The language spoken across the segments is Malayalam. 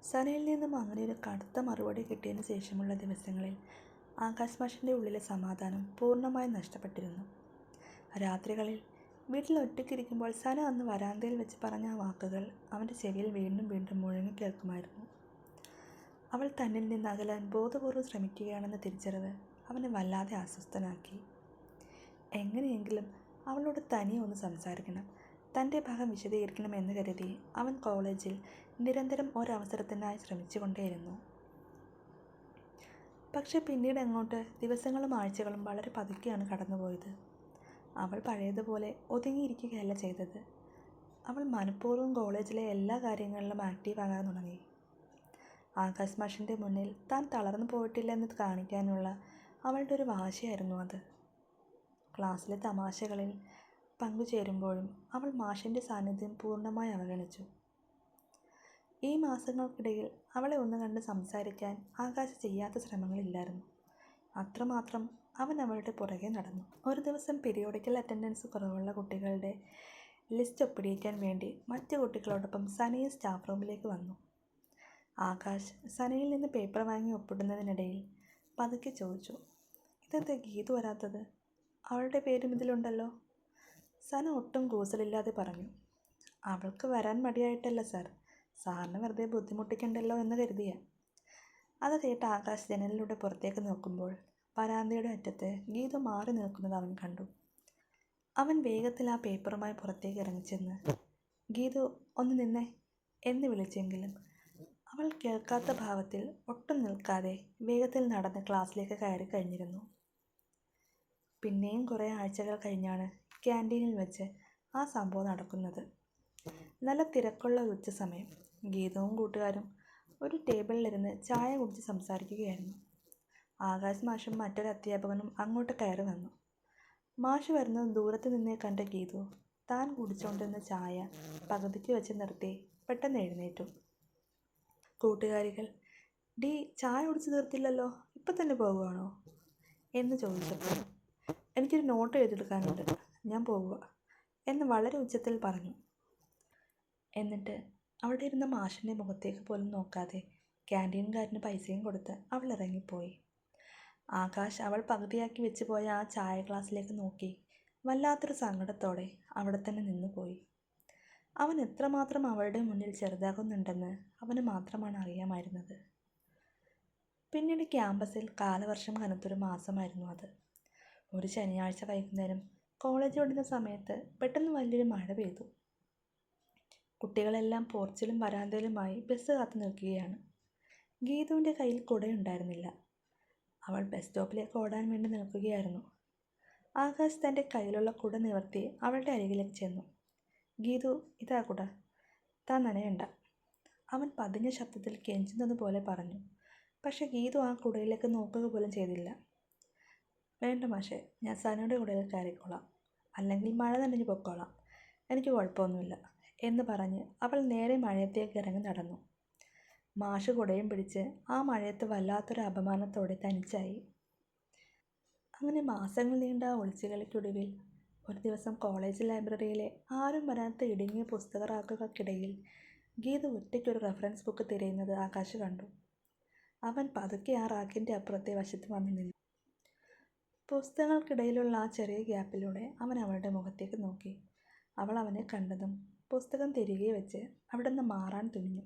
സനയിൽ നിന്നും അങ്ങനെ ഒരു കടുത്ത മറുപടി കിട്ടിയതിന് ശേഷമുള്ള ദിവസങ്ങളിൽ ആകാശ് മാഷിൻ്റെ ഉള്ളിലെ സമാധാനം പൂർണ്ണമായും നഷ്ടപ്പെട്ടിരുന്നു. രാത്രികളിൽ വീട്ടിൽ ഒറ്റയ്ക്കിരിക്കുമ്പോൾ സന അന്ന് വരാന്തയിൽ വെച്ച് പറഞ്ഞ ആ വാക്കുകൾ അവൻ്റെ ചെവിയിൽ വീണ്ടും വീണ്ടും മുഴങ്ങി കേൾക്കുമായിരുന്നു. അവൾ തന്നിൽ നിന്ന് അകലാൻ ബോധപൂർവ്വം ശ്രമിക്കുകയാണെന്ന തിരിച്ചറിവ് അവനെ വല്ലാതെ അസ്വസ്ഥനാക്കി. എങ്ങനെയെങ്കിലും അവളോട് തനിയെ ഒന്ന് സംസാരിക്കണം, തൻ്റെ ഭാഗം വിശദീകരിക്കണം എന്ന് കരുതി അവൻ കോളേജിൽ നിരന്തരം ഒരവസരത്തിനായി ശ്രമിച്ചുകൊണ്ടേയിരുന്നു. പക്ഷെ പിന്നീട് അങ്ങോട്ട് ദിവസങ്ങളും ആഴ്ചകളും വളരെ പതുക്കെയാണ് കടന്നുപോയത്. അവൾ പഴയതുപോലെ ഒതുങ്ങിയിരിക്കുകയല്ല ചെയ്തത്. അവൾ മനഃപൂർവ്വം കോളേജിലെ എല്ലാ കാര്യങ്ങളിലും ആക്റ്റീവാകാൻ തുടങ്ങി. ആകാശ് മാഷിൻ്റെ മുന്നിൽ താൻ തളർന്നു പോയിട്ടില്ലെന്ന് കാണിക്കാനുള്ള അവളുടെ ഒരു വാശിയായിരുന്നു അത്. ക്ലാസ്സിലെ തമാശകളിൽ പങ്കുചേരുമ്പോഴും അവൾ മാഷിൻ്റെ സാന്നിധ്യം പൂർണ്ണമായി അവഗണിച്ചു. ഈ മാസങ്ങൾക്കിടയിൽ അവളെ ഒന്ന് കണ്ട് സംസാരിക്കാൻ ആകാശ് ചെയ്യാത്ത ശ്രമങ്ങളില്ലായിരുന്നു. അത്രമാത്രം അവൻ അവളുടെ പുറകെ നടന്നു. ഒരു ദിവസം പീരിയോഡിക്കൽ അറ്റൻഡൻസ് കുറവുള്ള കുട്ടികളുടെ ലിസ്റ്റ് ഒപ്പിടിയിക്കാൻ വേണ്ടി മറ്റു കുട്ടികളോടൊപ്പം സനയും സ്റ്റാഫ് റൂമിലേക്ക് വന്നു. ആകാശ് സനയിൽ നിന്ന് പേപ്പർ വാങ്ങി ഒപ്പിടുന്നതിനിടയിൽ പതുക്കെ ചോദിച്ചു, "ഇതെന്താ ഗീതു വരാത്തത്? അവളുടെ പേരും ഇതിലുണ്ടല്ലോ." സന ഒട്ടും കൂസലില്ലാതെ പറഞ്ഞു, "അവൾക്ക് വരാൻ മടിയായിട്ടല്ല സാർ, സാറിന് വെറുതെ ബുദ്ധിമുട്ടിക്കണ്ടല്ലോ എന്ന് കരുതിയ." അത് കേട്ട് ആകാശ് ജനലിലൂടെ പുറത്തേക്ക് നോക്കുമ്പോൾ വരാന്തയുടെ അറ്റത്ത് ഗീതു മാറി നിൽക്കുന്നത് അവൻ കണ്ടു. അവൻ വേഗത്തിൽ ആ പേപ്പറുമായി പുറത്തേക്ക് ഇറങ്ങിച്ചെന്ന്, "ഗീതു ഒന്ന് നിന്നേ" എന്ന് വിളിച്ചെങ്കിലും അവൾ കേൾക്കാത്ത ഭാവത്തിൽ ഒട്ടും നിൽക്കാതെ വേഗത്തിൽ നടന്ന് ക്ലാസ്സിലേക്ക് കയറി കഴിഞ്ഞിരുന്നു. പിന്നെയും കുറേ ആഴ്ചകൾ കഴിഞ്ഞാണ് ക്യാൻറ്റീനിൽ വെച്ച് ആ സംഭവം നടക്കുന്നത്. നല്ല തിരക്കുള്ള ഉച്ച സമയം. ഗീതവും കൂട്ടുകാരും ഒരു ടേബിളിലിരുന്ന് ചായ കുടിച്ച് സംസാരിക്കുകയായിരുന്നു. ആകാശ് മാഷും മറ്റൊരു അധ്യാപകനും അങ്ങോട്ട് കയറി വന്നു. മാഷ് വരുന്നത് ദൂരത്ത് നിന്നേ കണ്ട ഗീതു താൻ കുടിച്ചുകൊണ്ടിരുന്ന ചായ പകുതിക്ക് വെച്ച് നിർത്തി പെട്ടെന്ന് എഴുന്നേറ്റു. കൂട്ടുകാരികൾ, "ഡി, ചായ കുടിച്ച് തീർത്തില്ലല്ലോ, ഇപ്പം തന്നെ പോകുവാണോ?" എന്ന് ചോദിച്ചപ്പോൾ, "എനിക്കൊരു നോട്ട് എഴുതിയെടുക്കാനുണ്ട്, ഞാൻ പോകുക" എന്ന് വളരെ ഉച്ചത്തിൽ പറഞ്ഞു. എന്നിട്ട് അവിടെ ഇരുന്ന മാഷിൻ്റെ മുഖത്തേക്ക് പോലും നോക്കാതെ ക്യാൻറ്റീൻകാരന് പൈസയും കൊടുത്ത് അവൾ ഇറങ്ങിപ്പോയി. ആകാശ് അവൾ പകുതിയാക്കി വെച്ച് പോയ ആ ചായ ഗ്ലാസ്സിലേക്ക് നോക്കി വല്ലാത്തൊരു സങ്കടത്തോടെ അവിടെ തന്നെ നിന്നുപോയി. അവൻ എത്രമാത്രം അവളുടെ മുന്നിൽ ചെറുതാകുന്നുണ്ടെന്ന് അവന് മാത്രമാണ് അറിയാമായിരുന്നത്. പിന്നീട് ക്യാമ്പസിൽ കാലവർഷം കനത്തൊരു മാസമായിരുന്നു അത്. ഒരു ശനിയാഴ്ച വൈകുന്നേരം കോളേജ് വിടുന്ന സമയത്ത് പെട്ടെന്ന് വലിയൊരു മഴ പെയ്തു. കുട്ടികളെല്ലാം പോർച്ചിലും വരാന്തയിലുമായി ബസ് കാത്തു നിൽക്കുകയാണ്. ഗീതുവിൻ്റെ കയ്യിൽ കുടയുണ്ടായിരുന്നില്ല. അവൾ ബസ് സ്റ്റോപ്പിലേക്ക് ഓടാൻ വേണ്ടി നിൽക്കുകയായിരുന്നു. ആകാശ് തൻ്റെ കയ്യിലുള്ള കുട നിവർത്തി അവളുടെ അരികിലേക്ക് ചെന്നു. "ഗീതു, ഇതാ കുട, താൻ നനയണ്ട," അവൻ പതിഞ്ഞ ശബ്ദത്തിൽ കെഞ്ചുന്നത് പോലെ പറഞ്ഞു. പക്ഷെ ഗീതു ആ കുടയിലേക്ക് നോക്കുക പോലും ചെയ്തില്ല. "വേണ്ട മാഷേ, ഞാൻ സനയുടെ കുടയിൽ കയറിക്കോളാം, അല്ലെങ്കിൽ മഴ നനഞ്ഞു പൊക്കോളാം, എനിക്ക് കുഴപ്പമൊന്നുമില്ല" എന്ന് പറഞ്ഞ് അവൾ നേരെ മഴയത്തേക്ക് ഇറങ്ങി നടന്നു. മാഷ് കുടയും പിടിച്ച് ആ മഴയത്ത് വല്ലാത്തൊരു അപമാനത്തോടെ തനിച്ചായി. അങ്ങനെ മാസങ്ങൾ നീണ്ട ആ ഒളിച്ചുകളിക്കൊടുവിൽ ഒരു ദിവസം കോളേജ് ലൈബ്രറിയിലെ ആരും വരാത്ത ഇടുങ്ങിയ പുസ്തക റാക്കുകൾക്കിടയിൽ ഗീതു ഒറ്റയ്ക്കൊരു റെഫറൻസ് ബുക്ക് തിരയുന്നത് ആകാശ് കണ്ടു. അവൻ പതുക്കെ ആ റാക്കിൻ്റെ അപ്പുറത്തെ വശത്ത് വന്ന് നിന്നു. പുസ്തകങ്ങൾക്കിടയിലുള്ള ആ ചെറിയ ഗ്യാപ്പിലൂടെ അവൻ അവളുടെ മുഖത്തേക്ക് നോക്കി. അവൾ അവനെ കണ്ടതും പുസ്തകം തിരികെ വെച്ച് അവിടെ നിന്ന് മാറാൻ തുനിഞ്ഞു.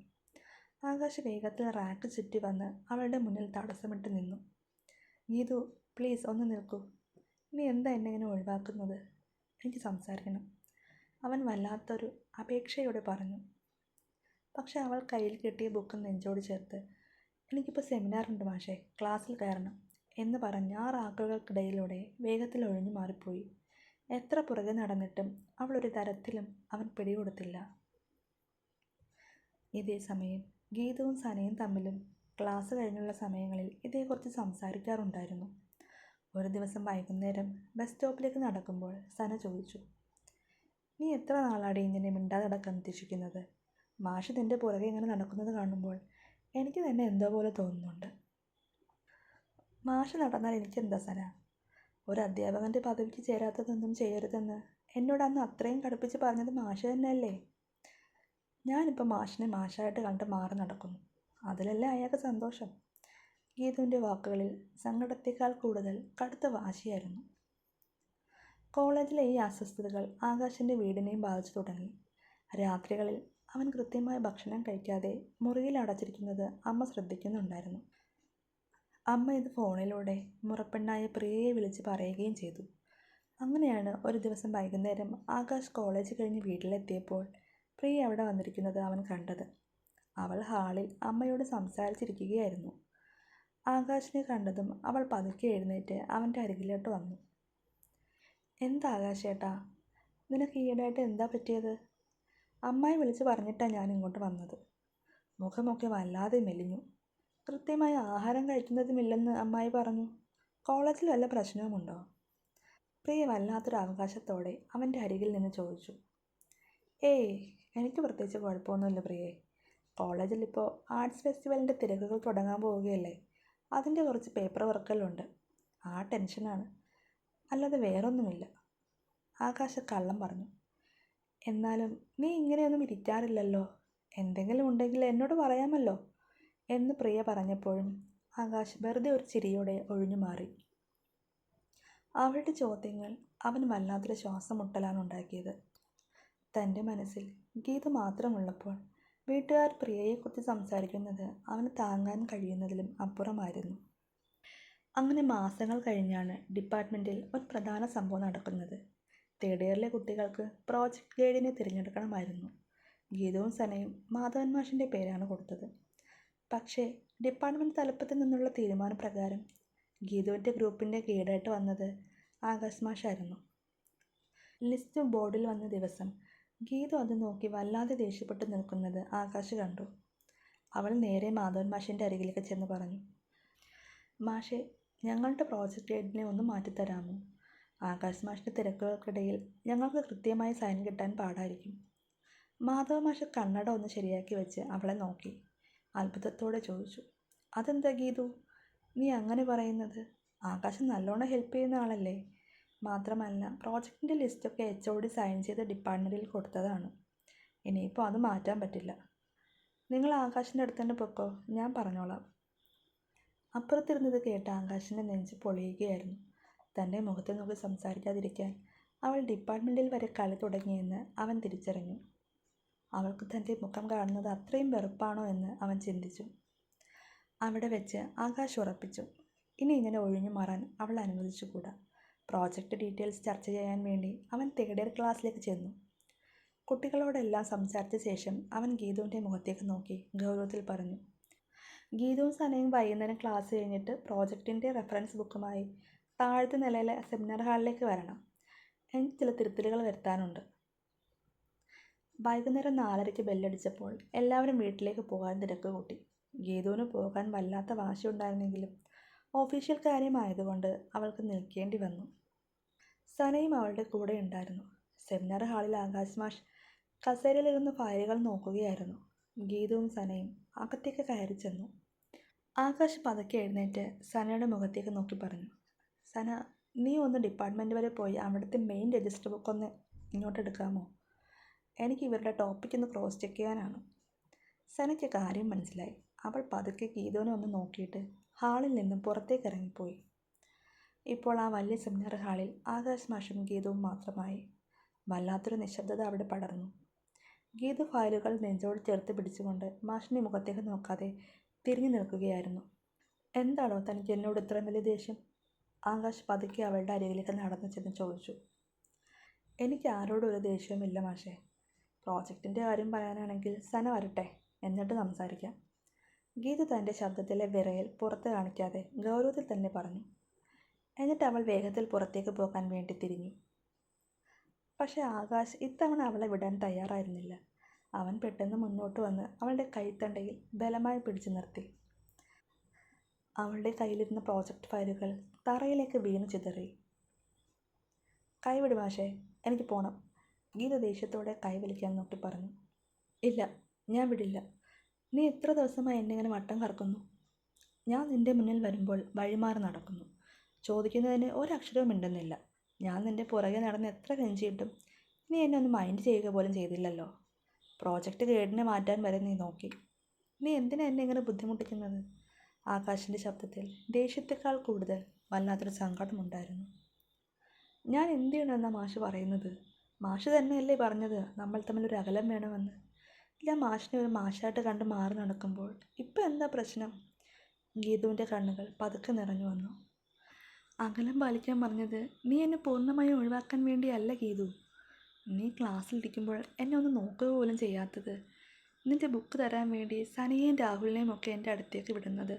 ആകാശ് വേഗത്തിൽ റാക്ക് ചുറ്റി വന്ന് അവളുടെ മുന്നിൽ തടസ്സമിട്ട് നിന്നു. "ഗീതു, പ്ലീസ് ഒന്ന് നിൽക്കൂ. നീ എന്താ എന്നെ ഇങ്ങനെ ഒഴിവാക്കുന്നത്? എനിക്ക് സംസാരിക്കണം," അവൻ വല്ലാത്തൊരു അപേക്ഷയോടെ പറഞ്ഞു. പക്ഷെ അവൾ കയ്യിൽ കിട്ടിയ ബുക്ക് നെഞ്ചോട് ചേർത്ത്, "എനിക്കിപ്പോൾ സെമിനാറുണ്ട് മാഷേ, ക്ലാസ്സിൽ കയറണം" എന്ന് പറഞ്ഞ് ആ റാക്കുകൾക്കിടയിലൂടെ വേഗത്തിൽ ഒഴിഞ്ഞു മാറിപ്പോയി. എത്ര പുറകെ നടന്നിട്ടും അവളൊരു തരത്തിലും അവൻ പിടികൊടുത്തില്ല. ഇതേ സമയം ഗീതവും സനയും തമ്മിലും ക്ലാസ് കഴിഞ്ഞുള്ള സമയങ്ങളിൽ ഇതേക്കുറിച്ച് സംസാരിക്കാറുണ്ടായിരുന്നു. ഒരു ദിവസം വൈകുന്നേരം ബസ് സ്റ്റോപ്പിലേക്ക് നടക്കുമ്പോൾ സന ചോദിച്ചു, "നീ എത്ര നാളാടി ഇങ്ങനെ മിണ്ടാതെ നടക്കാൻ ഉദ്ദേശിക്കുന്നത്? മാഷ് നിൻ്റെ പുറകെ ഇങ്ങനെ നടക്കുന്നത് കാണുമ്പോൾ എനിക്ക് തന്നെ എന്തോ പോലെ തോന്നുന്നുണ്ട്." "മാഷ് നടന്നാൽ എനിക്കെന്താ സന? ഒരു അധ്യാപകൻ്റെ പദവിക്ക് ചേരാത്തതൊന്നും ചെയ്യരുതെന്ന് എന്നോട് അന്ന് അത്രയും കടുപ്പിച്ച് പറഞ്ഞത് മാഷ് തന്നെയല്ലേ? ഞാനിപ്പോൾ മാഷിനെ മാഷായിട്ട് കണ്ട് മാറി നടക്കുന്നു. അതിലല്ലേ അയാൾക്ക് സന്തോഷം. ഗീതുവിൻ്റെ വാക്കുകളിൽ സങ്കടത്തേക്കാൾ കൂടുതൽ കടുത്ത വാശിയായിരുന്നു. കോളേജിലെ ഈ അസ്വസ്ഥതകൾ ആകാശിൻ്റെ വീടിനെയും ബാധിച്ചു തുടങ്ങി. രാത്രികളിൽ അവൻ കൃത്യമായ ഭക്ഷണം കഴിക്കാതെ മുറിയിൽ അടച്ചിരിക്കുന്നത് അമ്മ ശ്രദ്ധിക്കുന്നുണ്ടായിരുന്നു. അമ്മ ഇത് ഫോണിലൂടെ മുറപ്പെണ്ണായ പ്രിയയെ വിളിച്ച് പറയുകയും ചെയ്തു. അങ്ങനെയാണ് ഒരു ദിവസം വൈകുന്നേരം ആകാശ് കോളേജ് കഴിഞ്ഞ് വീട്ടിലെത്തിയപ്പോൾ പ്രിയ അവിടെ വന്നിരിക്കുന്നത് അവൻ കണ്ടത്. അവൾ ഹാളിൽ അമ്മയോട് സംസാരിച്ചിരിക്കുകയായിരുന്നു. ആകാശിനെ കണ്ടതും അവൾ പതുക്കെ എഴുന്നേറ്റ് അവൻ്റെ അരികിലോട്ട് വന്നു. എന്താ ആകാശേട്ടാ, നിനക്ക് ഈയിടെയായിട്ട് എന്താ പറ്റിയത്? അമ്മായി വിളിച്ച് പറഞ്ഞിട്ടാണ് ഞാൻ ഇങ്ങോട്ട് വന്നത്. മുഖമൊക്കെ വല്ലാതെ മെലിഞ്ഞു. കൃത്യമായ ആഹാരം കഴിക്കുന്നതുമില്ലെന്ന് അമ്മായി പറഞ്ഞു. കോളേജിൽ വല്ല പ്രശ്നവുമുണ്ടോ? പ്രിയ വല്ലാത്തൊരു അവകാശത്തോടെ അവൻ്റെ അരികിൽ നിന്ന് ചോദിച്ചു. ഏയ്, എനിക്ക് പ്രത്യേകിച്ച് കുഴപ്പമൊന്നുമില്ല പ്രിയേ. കോളേജിൽ ഇപ്പോൾ ആർട്സ് ഫെസ്റ്റിവലിൻ്റെ തിരക്കുകൾ തുടങ്ങാൻ പോവുകയല്ലേ. അതിൻ്റെ കുറച്ച് പേപ്പർ വർക്കെല്ലാം ആ ടെൻഷനാണ്, അല്ലാതെ വേറൊന്നുമില്ല. ആകാശ കള്ളം പറഞ്ഞു. എന്നാലും നീ ഇങ്ങനെയൊന്നും ഇരിക്കാറില്ലല്ലോ. എന്തെങ്കിലും ഉണ്ടെങ്കിൽ എന്നോട് പറയാമല്ലോ എന്ന് പ്രിയ പറഞ്ഞപ്പോഴും ആകാശ് വെറുതെ ഒരു ചിരിയോടെ ഒഴിഞ്ഞു മാറി. അവളുടെ ചോദ്യങ്ങൾ അവൻ വല്ലാത്തൊരു ശ്വാസമുട്ടലാണ് ഉണ്ടാക്കിയത്. തൻ്റെ മനസ്സിൽ ഗീത മാത്രമുള്ളപ്പോൾ വീട്ടുകാർ പ്രിയയെക്കുറിച്ച് സംസാരിക്കുന്നത് അവന് താങ്ങാൻ കഴിയുന്നതിലും അപ്പുറമായിരുന്നു. അങ്ങനെ മാസങ്ങൾ കഴിഞ്ഞാണ് ഡിപ്പാർട്ട്മെൻറ്റിൽ ഒരു പ്രധാന സംഭവം നടക്കുന്നത്. തേർഡ് ഇയറിലെ കുട്ടികൾക്ക് പ്രോജക്റ്റ് ഗൈഡിനെ തിരഞ്ഞെടുക്കണമായിരുന്നു. ഗീതവും സനയും മാധവൻ മാഷിൻ്റെ പേരാണ് കൊടുത്തത്. പക്ഷേ ഡിപ്പാർട്ട്മെൻറ്റ് തലപ്പത്തിൽ നിന്നുള്ള തീരുമാനപ്രകാരം ഗീതുവിൻ്റെ ഗ്രൂപ്പിൻ്റെ ഗൈഡായിട്ട് വന്നത് ആകാശ് മാഷായിരുന്നു. ലിസ്റ്റ് ബോർഡിൽ വന്ന ദിവസം ഗീതു അത് നോക്കി വല്ലാതെ ദേഷ്യപ്പെട്ട് നിൽക്കുന്നത് ആകാശ് കണ്ടു. അവൾ നേരെ മാധവൻ മാഷിൻ്റെ അരികിലേക്ക് ചെന്ന് പറഞ്ഞു. മാഷെ, ഞങ്ങളുടെ പ്രോജക്റ്റ് ഗൈഡിനെ ഒന്ന് മാറ്റിത്തരാമോ? ആകാശ് മാഷിൻ്റെ തിരക്കുകൾക്കിടയിൽ ഞങ്ങൾക്ക് കൃത്യമായി സൈൻ കിട്ടാൻ പാടായിരിക്കും. മാധവ മാഷ് കണ്ണട ഒന്ന് ശരിയാക്കി വെച്ച് അവളെ നോക്കി അത്ഭുതത്തോടെ ചോദിച്ചു. അതെന്താ ഗീതു, നീ അങ്ങനെ പറയുന്നത്? ആകാശം നല്ലോണം ഹെൽപ്പ് ചെയ്യുന്ന ആളല്ലേ. മാത്രമല്ല പ്രോജക്റ്റിൻ്റെ ലിസ്റ്റൊക്കെ HOD സൈൻ ചെയ്ത് ഡിപ്പാർട്ട്മെൻറ്റിൽ കൊടുത്തതാണ്. ഇനിയിപ്പോൾ അത് മാറ്റാൻ പറ്റില്ല. നിങ്ങൾ ആകാശിൻ്റെ അടുത്ത് തന്നെ പൊക്കോ, ഞാൻ പറഞ്ഞോളാം. അപ്പുറത്തിരുന്നത് കേട്ട ആകാശിൻ്റെ നെഞ്ച് പൊളിയുകയായിരുന്നു. തൻ്റെ മുഖത്ത് നോക്കി സംസാരിക്കാതിരിക്കാൻ അവൾ ഡിപ്പാർട്ട്മെൻറ്റിൽ വരെ കളി തുടങ്ങിയെന്ന് അവൻ തിരിച്ചറിഞ്ഞു. അവൾക്ക് തൻ്റെ മുഖം കാണുന്നത് അത്രയും വെറുപ്പാണോ എന്ന് അവൻ ചിന്തിച്ചു. അവിടെ വെച്ച് ആകാശ് ഉറപ്പിച്ചു, ഇനി ഇങ്ങനെ ഒഴിഞ്ഞു മാറാൻ അവൾ അനുവദിച്ചുകൂടാ. പ്രോജക്റ്റ് ഡീറ്റെയിൽസ് ചർച്ച ചെയ്യാൻ വേണ്ടി അവൻ തേർഡ് ഇയർ ക്ലാസ്സിലേക്ക് ചെന്നു. കുട്ടികളോടെല്ലാം സംസാരിച്ച ശേഷം അവൻ ഗീതുവിൻ്റെ മുഖത്തേക്ക് നോക്കി ഗൗരവത്തിൽ പറഞ്ഞു. ഗീതുവും സനയും വൈകുന്നേരം ക്ലാസ് കഴിഞ്ഞിട്ട് പ്രോജക്റ്റിൻ്റെ റെഫറൻസ് ബുക്കുമായി താഴത്തെ നിലയിലെ സെമിനാർ ഹാളിലേക്ക് വരണം. എനിക്ക് ചില തിരുത്തലുകൾ വരുത്താനുണ്ട്. വൈകുന്നേരം 4:30 ബെല്ലടിച്ചപ്പോൾ എല്ലാവരും വീട്ടിലേക്ക് പോകാൻ തിരക്ക് കൂട്ടി. ഗീതുവിന് പോകാൻ വല്ലാത്ത വാശിയുണ്ടായിരുന്നെങ്കിലും ഓഫീഷ്യൽ കാര്യമായതുകൊണ്ട് അവൾക്ക് നിൽക്കേണ്ടി വന്നു. സനയും അവളുടെ കൂടെ ഉണ്ടായിരുന്നു. സെമിനാർ ഹാളിൽ ആകാശ് മാഷ് കസേരയിലിരുന്ന് ഫയലുകൾ നോക്കുകയായിരുന്നു. ഗീതുവും സനയും അകത്തേക്ക് കയറി ചെന്നു. ആകാശ് പതുക്കെ എഴുന്നേറ്റ് സനയുടെ മുഖത്തേക്ക് നോക്കി പറഞ്ഞു. സന, നീ ഒന്ന് ഡിപ്പാർട്ട്മെൻറ്റ് വരെ പോയി അവിടുത്തെ മെയിൻ രജിസ്റ്റർ ബുക്ക് ഒന്ന് ഇങ്ങോട്ട് എടുക്കാമോ? എനിക്ക് ഇവരുടെ ടോപ്പിക് ഒന്ന് ക്രോസ് ചെക്ക് ചെയ്യാനാണ്. സനയ്ക്ക് കാര്യം മനസ്സിലായി. അവൾ പതുക്കെ ഗീതുവിനെ ഒന്ന് നോക്കിയിട്ട് ഹാളിൽ നിന്നും പുറത്തേക്ക് ഇറങ്ങിപ്പോയി. ഇപ്പോൾ ആ വലിയ സെമിനാർ ഹാളിൽ ആകാശ് മാഷും ഗീതുവും മാത്രമായി. വല്ലാത്തൊരു നിശബ്ദത അവിടെ പടർന്നു. ഗീതു ഫയലുകൾ നെഞ്ചോട് ചേർത്ത് പിടിച്ചുകൊണ്ട് മാഷിൻ്റെ മുഖത്തേക്ക് നോക്കാതെ തിരിഞ്ഞു നിൽക്കുകയായിരുന്നു. എന്താണോ തനിക്ക് എന്നോട് ഇത്ര വലിയ ദേഷ്യം? ആകാശ് പതുക്കെ അവളുടെ അരികിലേക്ക് നടന്നു ചെന്ന് ചോദിച്ചു. എനിക്ക് ആരോടും ഒരു ദേഷ്യവുമില്ല മാഷേ. പ്രോജക്റ്റിൻ്റെ കാര്യം പറയാനാണെങ്കിൽ സന വരട്ടെ, എന്നിട്ട് സംസാരിക്കാം. ഗീതു തൻ്റെ ശബ്ദത്തിലെ വിറയൽ പുറത്ത് കാണിക്കാതെ ഗൗരവത്തിൽ തന്നെ പറഞ്ഞു. എന്നിട്ട് അവൾ വേഗത്തിൽ പുറത്തേക്ക് പോകാൻ വേണ്ടി തിരിഞ്ഞു. പക്ഷേ ആകാശ് ഇത്തവണ അവളെ വിടാൻ തയ്യാറായിരുന്നില്ല. അവൻ പെട്ടെന്ന് മുന്നോട്ട് വന്ന് അവളുടെ കൈത്തണ്ടയിൽ ബലമായി പിടിച്ചു നിർത്തി. അവളുടെ കയ്യിലിരുന്ന പ്രോജക്റ്റ് ഫയലുകൾ തറയിലേക്ക് വീണു ചിതറി. കൈവിട് മാഷേ, എനിക്ക് പോണം. ഗീത ദേഷ്യത്തോടെ കൈവലിക്കാൻ നോക്കി പറഞ്ഞു. ഇല്ല, ഞാൻ വിടില്ല. നീ എത്ര ദിവസമായി എന്നെ ഇങ്ങനെ വട്ടം കറക്കുന്നു? ഞാൻ നിൻ്റെ മുന്നിൽ വരുമ്പോൾ വഴിമാറി നടക്കുന്നു. ചോദിക്കുന്നതിന് ഒരക്ഷരവും മിണ്ടുന്നില്ല. ഞാൻ നിൻ്റെ പുറകെ നടന്ന് എത്ര കെഞ്ചിയിട്ടും നീ എന്നെ ഒന്ന് മൈൻഡ് ചെയ്യുക പോലും ചെയ്തില്ലല്ലോ. പ്രോജക്റ്റ് ഗൈഡിനെ മാറ്റാൻ വരെ നീ നോക്കി. നീ എന്തിനാ എന്നെ ഇങ്ങനെ ബുദ്ധിമുട്ടിക്കുന്നത്? ആകാശിൻ്റെ ശബ്ദത്തിൽ ദേഷ്യത്തെക്കാൾ കൂടുതൽ വല്ലാത്തൊരു സങ്കടമുണ്ടായിരുന്നു. ഞാൻ എന്ത് ചെയ്യണമെന്നാ മാഷ് പറയുന്നത്? മാഷ് തന്നെയല്ലേ പറഞ്ഞത് നമ്മൾ തമ്മിലൊരു അകലം വേണമെന്ന്? ഞാൻ മാഷിനെ ഒരു മാഷായിട്ട് കണ്ട് മാറി നടക്കുമ്പോൾ ഇപ്പം എന്താ പ്രശ്നം? ഗീതുവിൻ്റെ കണ്ണുകൾ പതുക്കെ നിറഞ്ഞു വന്നു. അകലം പാലിക്കാൻ പറഞ്ഞത് നീ എന്നെ പൂർണ്ണമായും ഒഴിവാക്കാൻ വേണ്ടിയല്ല ഗീതു. നീ ക്ലാസ്സിലിരിക്കുമ്പോൾ എന്നെ ഒന്ന് നോക്കുക പോലും ചെയ്യാത്തത്, നിൻ്റെ ബുക്ക് തരാൻ വേണ്ടി സനിയെയും രാഹുലിനെയും ഒക്കെ എൻ്റെ അടുത്തേക്ക് വിടുന്നത്,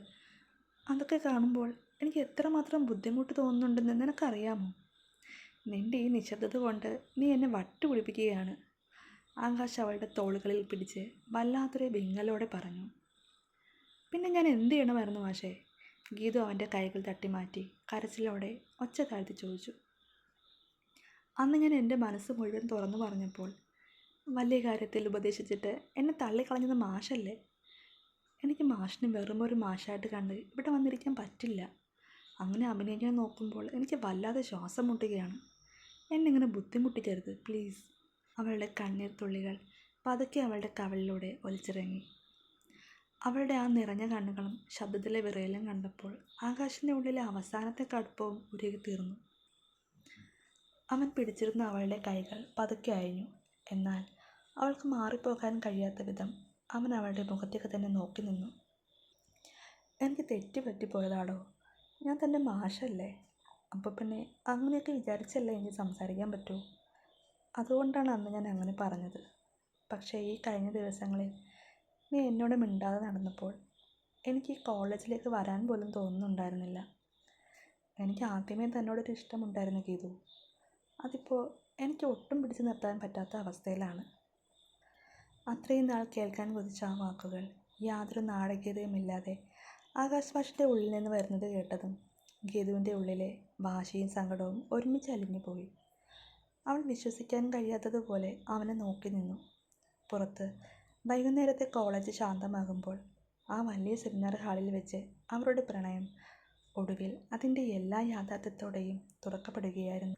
അതൊക്കെ കാണുമ്പോൾ എനിക്ക് എത്രമാത്രം ബുദ്ധിമുട്ട് തോന്നുന്നുണ്ടെന്ന് നിനക്കറിയാമോ? നിൻ്റെ ഈ നിശബ്ദത കൊണ്ട് നീ എന്നെ വട്ടുപിടിപ്പിക്കുകയാണ്. ആകാശ് അവളുടെ തോളുകളിൽ പിടിച്ച് വല്ലാത്തൊരു വിങ്ങലോടെ പറഞ്ഞു. പിന്നെ ഞാൻ എന്ത് ചെയ്യണമായിരുന്നു മാഷേ? ഗീതു അവൻ്റെ കൈകൾ തട്ടി മാറ്റി കരച്ചിലോടെ ഒച്ച താഴ്ത്തി ചോദിച്ചു. അന്ന് ഞാൻ എൻ്റെ മനസ്സ് മുഴുവൻ തുറന്നു പറഞ്ഞപ്പോൾ വലിയ കാര്യത്തിൽ ഉപദേശിച്ചിട്ട് എന്നെ തള്ളിക്കളഞ്ഞത് മാഷല്ലേ? എനിക്ക് മാഷിനെ വെറും ഒരു മാഷായിട്ട് കണ്ട് ഇവിടെ വന്നിരിക്കാൻ പറ്റില്ല. അങ്ങനെ അഭിനയിക്കാൻ നോക്കുമ്പോൾ എനിക്ക് വല്ലാതെ ശ്വാസം മുട്ടുകയാണ്. എന്നിങ്ങനെ ബുദ്ധിമുട്ടിക്കരുത് പ്ലീസ്. അവളുടെ കണ്ണീർ തുള്ളികൾ പതുക്കെ അവളുടെ കവിളിലൂടെ ഒലിച്ചിറങ്ങി. അവളുടെ ആ നിറഞ്ഞ കണ്ണുകളും ശബ്ദത്തിലെ വിറയലും കണ്ടപ്പോൾ ആകാശിൻ്റെ ഉള്ളിലെ അവസാനത്തെ കടുപ്പവും ഉരുകിത്തീർന്നു. അവൻ പിടിച്ചിരുന്ന അവളുടെ കൈകൾ പതുക്കെ അയഞ്ഞു. എന്നാൽ അവൾക്ക് മാറിപ്പോകാൻ കഴിയാത്ത വിധം അവൻ അവളുടെ മുഖത്തേക്ക് തന്നെ നോക്കി നിന്നു. എനിക്ക് തെറ്റുപറ്റിപ്പോയതാടോ. ഞാൻ തൻ്റെ മാഷല്ലേ? അപ്പോൾ പിന്നെ അങ്ങനെയൊക്കെ വിചാരിച്ചല്ലേ എനിക്ക് സംസാരിക്കാൻ പറ്റൂ. അതുകൊണ്ടാണ് അന്ന് ഞാൻ അങ്ങനെ പറഞ്ഞത്. പക്ഷേ ഈ കഴിഞ്ഞ ദിവസങ്ങളിൽ നീ എന്നോട് മിണ്ടാതെ നടന്നപ്പോൾ എനിക്ക് ഈ കോളേജിലേക്ക് വരാൻ പോലും തോന്നുന്നുണ്ടായിരുന്നില്ല. എനിക്ക് ആദ്യമേ തന്നോടൊരു ഇഷ്ടമുണ്ടായിരുന്നു ഗീതു. അതിപ്പോൾ എനിക്ക് ഒട്ടും പിടിച്ചു നിർത്താൻ പറ്റാത്ത അവസ്ഥയിലാണ്. അത്രയും നാൾ കേൾക്കാൻ കൊതിച്ച ആ വാക്കുകൾ യാതൊരു നാടകീയതയുമില്ലാതെ ആകാശ് മാഷിൻ്റെ ഉള്ളിൽ നിന്ന് വരുന്നത് കേട്ടതും ഗീതുവിൻ്റെ ഉള്ളിലെ വാശിയും സങ്കടവും ഒരുമിച്ച് അലിഞ്ഞുപോയി. അവൾ വിശ്വസിക്കാൻ കഴിയാത്തതുപോലെ അവനെ നോക്കി നിന്നു. പുറത്ത് വൈകുന്നേരത്തെ കോളേജ് ശാന്തമാകുമ്പോൾ ആ വലിയ സെമിനാർ ഹാളിൽ വെച്ച് അവരുടെ പ്രണയം ഒടുവിൽ അതിൻ്റെ എല്ലാ യാഥാർത്ഥ്യത്തോടെയും തുറക്കപ്പെടുകയായിരുന്നു.